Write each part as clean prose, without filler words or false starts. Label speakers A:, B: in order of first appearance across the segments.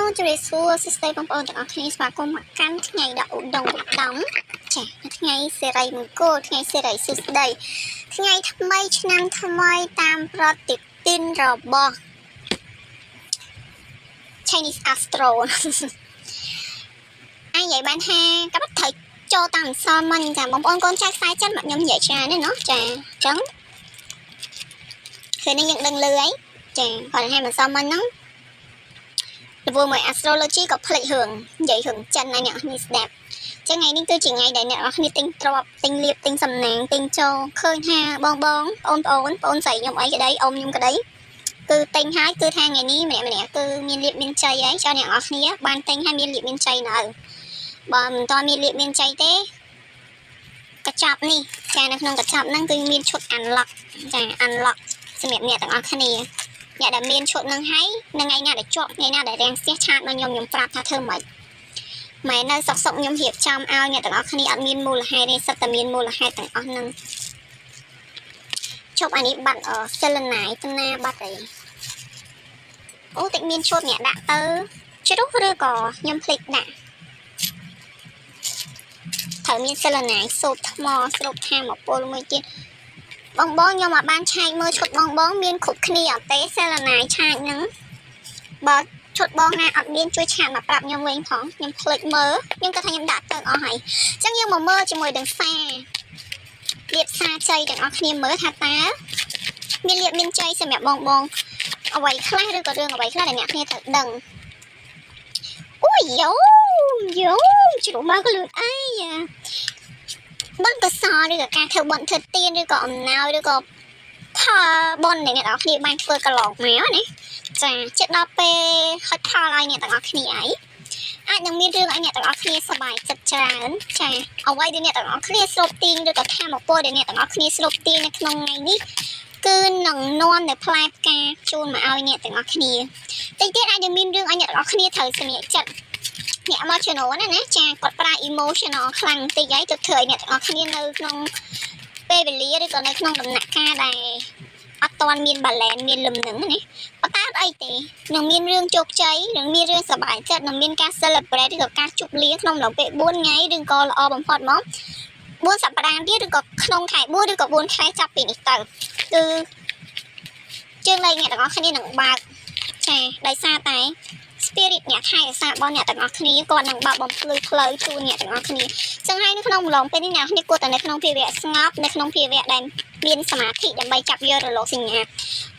A: ជម្រាបសួរសួស្តីបងប្អូនទាំងអស់គ្នាស្វាគមន៍មកកាន់ថ្ងៃដកឧត្តមឧត្តមចាថ្ងៃសេរីមង្គលថ្ងៃសេរីសួស្តីថ្ងៃថ្មីឆ្នាំថ្មីតាមប្រតិទិនរបស់ Chinese Astro អាយនិយាយបានថាក៏ត្រូវចូលតាមអក្សរមិនចាបងប្អូនកូនចៅខ្សែចិនមកខ្ញុំនិយាយច្រើនណាចាអញ្ចឹងគឺនេះយើងដឹងលឺហើយចាគាត់ថាមិនសមមិនហ្នឹងទៅមួយ astrology ក៏ផ្លេចរឿងនិយាយរឿងចិនណាអ្នកនេះស្ដាប់អញ្ចឹងថ្ងៃនេះគឺជាថ្ងៃដែលអ្នកនរគ្នាទិញទ្រព្យទិញលៀបទិញសំណាងទិញចូលឃើញថាបងប្អូនស្រីខ្ញុំអីក្តីអ៊ំខ្ញុំក្តីគឺទិញហើយគឺថាថ្ងៃនេះម្នាក់គឺមានលៀបមានជ័យហើយចង់អ្នកនរគ្នាបានទិញហើយមានលៀបមានជ័យនៅបើមិនតមានលៀបមានជ័យទេកញ្ចប់នេះចានៅក្នុងកញ្ចប់ហ្នឹងគឺមានឈុត unlock ចា unlock សម្រាប់អ្នកទាំងអស់គ្នាអ្នកដែលមានឈុតនឹងហើយនឹងថ្ងៃណាដែលជាប់ថ្ងៃណាដែលរាំងស្ទះឆាតមកខ្ញុំប្រាប់ថាធ្វើម៉េចម៉ែនៅសុកខ្ញុំរៀបចំឲ្យអ្នកទាំងអស់គ្នាអត់មានមូលហេតុទេសិតតែមានមូលហេតុទាំងអស់ហ្នឹងជប់អានេះបាត់សិលណាយតំណាបាត់អីអូតិចមានឈុតអ្នកដាក់ទៅជ្រុះឬក៏ខ្ញុំភ្លេចដាក់ត្រូវមានសិលណាយសូបថ្មស្រូបថាមកពលមួយទៀតបងខ្ញុំមកបានឆែកមើលឈុតបងមានគ្រប់គ្នាអត់ទេសិលណាយឆាកហ្នឹងបើឈុតបងណាអត់មានជួយឆាកមកប្រាប់ខ្ញុំវិញផងខ្ញុំភ្លេចមើលខ្ញុំគាត់ថាខ្ញុំដាក់ទៅអស់ហើយអញ្ចឹងយើងមកមើលជាមួយនឹងលៀបសាជ័យទាំងអស់គ្នាមើលថាតើមានលៀបមានជ័យសម្រាប់បងអ្វីខ្លះឬក៏រឿងអ្វីខ្លះដែលអ្នកគ្នាត្រូវដឹងអូយោជ្រុំមកលឿនអីបន់កសលឬក៏ការធ្វើបន់ធ្វើទៀនឬក៏អំណោយឬក៏ផលបន់ដែលអ្នកនរគ្នាបានធ្វើកន្លងមកណាចាជិតដល់ពេលហុចផលឲ្យអ្នកទាំងអស់គ្នាអីអាចនឹងមានរឿងឲ្យអ្នកទាំងអស់គ្នាសប្បាយចិត្តច្រើនចាអ្វីដែលអ្នកទាំងអស់គ្នាស្រូបទាញឬក៏ធម៌ពលដែលអ្នកទាំងអស់គ្នាស្រូបទាញនៅក្នុងថ្ងៃនេះគឺនឹងនាំនៅផ្លែផ្កាជូនមកឲ្យអ្នកទាំងអស់គ្នាតិចទៀតអាចនឹងមានរឿងឲ្យអ្នកទាំងអស់គ្នាត្រូវសម្រេចចិត្តអ្នក emotional ណាចាគាត់ប្រើ emotional ខ្លាំងបន្តិចហើយទៅធ្វើឲ្យអ្នកទាំងអស់គ្នានៅក្នុងពេលវេលាឬក៏នៅក្នុងដំណាក់កាលដែលអត់ទាន់មាន balance មានលំនឹងណាប៉ុន្តែអីទេនឹងមានរឿងជោគជ័យនឹងមានរឿងសប្បាយចិត្តនឹងមានការ celebrate ឬក៏ការជប់លៀងក្នុងរយៈពេល4ថ្ងៃឬក៏ល្អបំផុតហ្មង4សប្តាហ៍ទៀតឬក៏ក្នុងខែ4ឬក៏4ខែចាប់ពីនេះទៅគឺជើងលេខអ្នកទាំងអស់គ្នានឹងបើកចាដោយសារតែspirit អ្នកថែរក្សារបស់អ្នកទាំងអស់គ្នាគាត់នឹងបើកបំភ្លឺផ្លូវជូនអ្នកទាំងអស់គ្នាចឹងហើយនៅក្នុងម្លងពេលនេះអ្នកគ្នាគួរតែនៅក្នុងភាវៈស្ងប់នៅក្នុងភាវៈដែលមានសមាធិដើម្បីចាប់យករលកសញ្ញា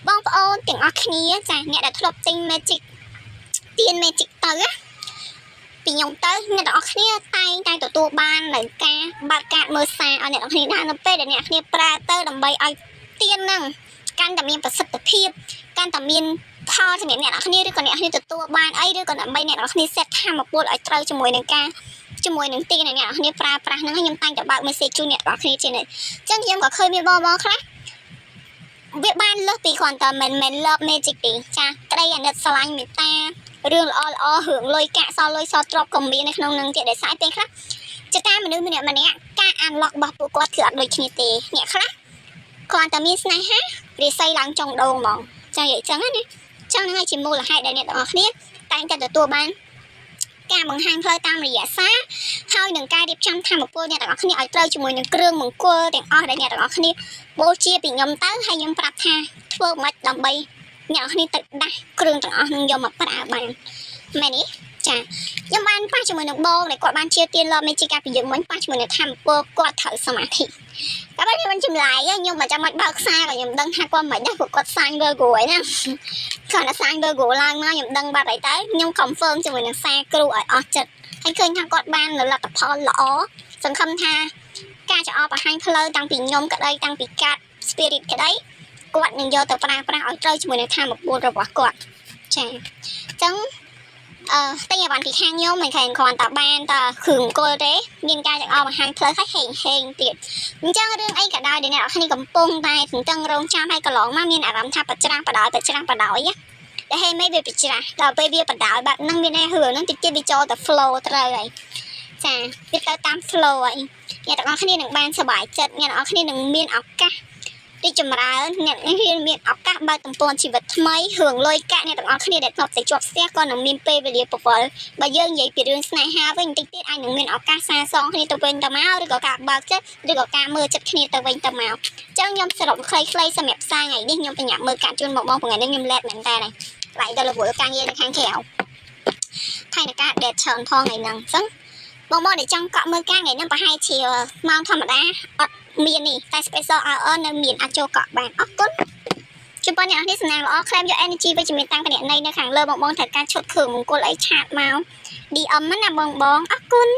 A: បងប្អូនទាំងអស់គ្នាចាអ្នកដែលធ្លាប់ទិញ magic ទៀន magic ទៅពីខ្ញុំទៅអ្នកទាំងអស់គ្នាតែងទទួលបាននៅការបើកកាតមើលសារឲ្យអ្នកទាំងអស់គ្នាដែរនៅពេលដែលអ្នកគ្នាប្រើទៅដើម្បីឲ្យទៀនហ្នឹងកាន់តែមានប្រសិទ្ធភាពកាន់តែមានផលសម្រាប់អ្នកនរគ្នាឬក៏អ្នកគ្នាទទួលបានអីឬក៏ដើម្បីអ្នកនរគ្នា set ធម៌ពលឲ្យត្រូវជាមួយនឹងទីដែលអ្នកនរគ្នាប្រើប្រាស់ហ្នឹងខ្ញុំតែងតែបើក message ជូនអ្នកនរគ្នាជានិច្ចអញ្ចឹងខ្ញុំក៏ឃើញមានបងខ្លះវាបានលើសពីគ្រាន់តែមិន love magic ទេចាក្តីអាណិតស្រឡាញ់មេត្តារឿងល្អរឿងលុយកាក់សល់លុយសល់ទ្រព្យក៏មាននៅក្នុងហ្នឹងទៀតដែលស្អីពេលខ្លះចិត្តតាមមនុស្សម្នាក់ការ unlock របស់ពួកគាត់គឺអត់ដូចគ្នាទេអ្នកខ្លះគ្រាន់តែមានស្នេហារាសីឡើងចុងដងហ្មងចានិយាយចឹងណាចឹងហ្នឹងហើយជាមូលហេតុដែលអ្នកទាំងអស់គ្នាតែងតែទទួលបានការបង្ហាញផ្លូវតាមរយៈសារហើយនឹងការរៀបចំធម៌ពលអ្នកទាំងអស់គ្នាឲ្យត្រូវជាមួយនឹងគ្រឿងមង្គលទាំងអស់ដែលអ្នកទាំងអស់គ្នាបូជាពីខ្ញុំទៅហើយខ្ញុំប្រាប់ថាធ្វើម៉េចដើម្បីអ្នកទាំងអស់គ្នាទៅដាស់គ្រឿងទាំងអស់នឹងយកមកប្រើបានមែនទេចាខ្ញុំបានប៉ះជាមួយនឹងបងដែលគាត់បានជាទៀនលបមេជីកាពីយើងមិញប៉ះជាមួយនឹងធម៌ពលគាត់ត្រូវសមាធិតែបើខ្ញុំចម្លែកខ្ញុំមិនចាំបាច់បើកខ្សែក៏ខ្ញុំដឹងថាគាត់មិនដែរពួកគាត់សាញ Virgo ហើយណាគាត់តែសាញ Virgo ឡើងមកខ្ញុំដឹងបាត់ហើយទៅខ្ញុំ confirm ជាមួយនឹងសារគ្រូឲ្យអស់ចិត្តហើយឃើញថាគាត់បានលទ្ធផលល្អសង្ឃឹមថាការចោលបង្ហាញផ្លូវតាំងពីខ្ញុំក្តីតាំងពីកាត់ spirit ក្តីគាត់នឹងយកទៅប្រើប្រាស់ឲ្យត្រូវជាមួយនឹងធម៌ពលរបស់គាត់ចាអញ្ចឹងតែអាបានពីខាងខ្ញុំមិនឃើញគ្រាន់តែបានតែគ្រឿងគល់ទេមានការចង្អុលបង្ហាញផ្លូវឲ្យហេងទៀតអញ្ចឹងរឿងអីក៏ដោយដែលអ្នកនរគ្នាកំពុងតែទន្ទឹងរង់ចាំឲ្យកន្លងមកមានអារម្មណ៍ថាបច្រាស់បដោយតែហេមិនវាបច្រាស់ដល់ពេលវាបដោយបែបហ្នឹងមានតែរឿងហ្នឹងតិចទៀតវាចូលទៅ flow ត្រូវហើយចាវាទៅតាម flow ហើយអ្នកទាំងអស់គ្នានឹងបានសប្បាយចិត្តអ្នកទាំងអស់គ្នានឹងមានឱកាស រីចម្រើនអ្នករៀនមានឱកាសបើកទំព័រជីវិតថ្មីរឿងលុយកាក់អ្នកទាំងអស់គ្នាដែលធ្លាប់តែជាប់ផ្ទះក៏នឹងមានពេលវេលាពវល់បើយើងនិយាយពីរឿងស្នេហាវិញបន្តិចទៀតអាចនឹងមានឱកាសសាងសង់គ្នាទៅវិញទៅមកឬក៏ការបើកចិត្តឬក៏ការមើលចិត្តគ្នាទៅវិញទៅមកអញ្ចឹងខ្ញុំសរុបខ្លីៗសម្រាប់ផ្សាយថ្ងៃនេះខ្ញុំបញ្ញាប់មើលកាត់ជូនបងថ្ងៃនេះខ្ញុំលែតមែនតើហ្នឹងខ្លាចដល់រវល់ការងារនៅខាងក្រៅថៃនការដេតច្រើនផងថ្ងៃហ្នឹងអញ្ចឹងបងដែលចង់កក់មើលការថ្ងៃហ្នឹងប្រហែលជាម៉ោងធម្មតាអត់មាននេះតែ special hour នៅមានអាចចូលកក់បានអរគុណជប៉ុនអ្នកនេះសំណាងល្អក្លែមយក energy វិជ្ជមានតាំងគណនីនៅខាងលើបងត្រូវការឈុតគ្រឿងមង្គលអីឆាតមក DM ណាបងអរគុណ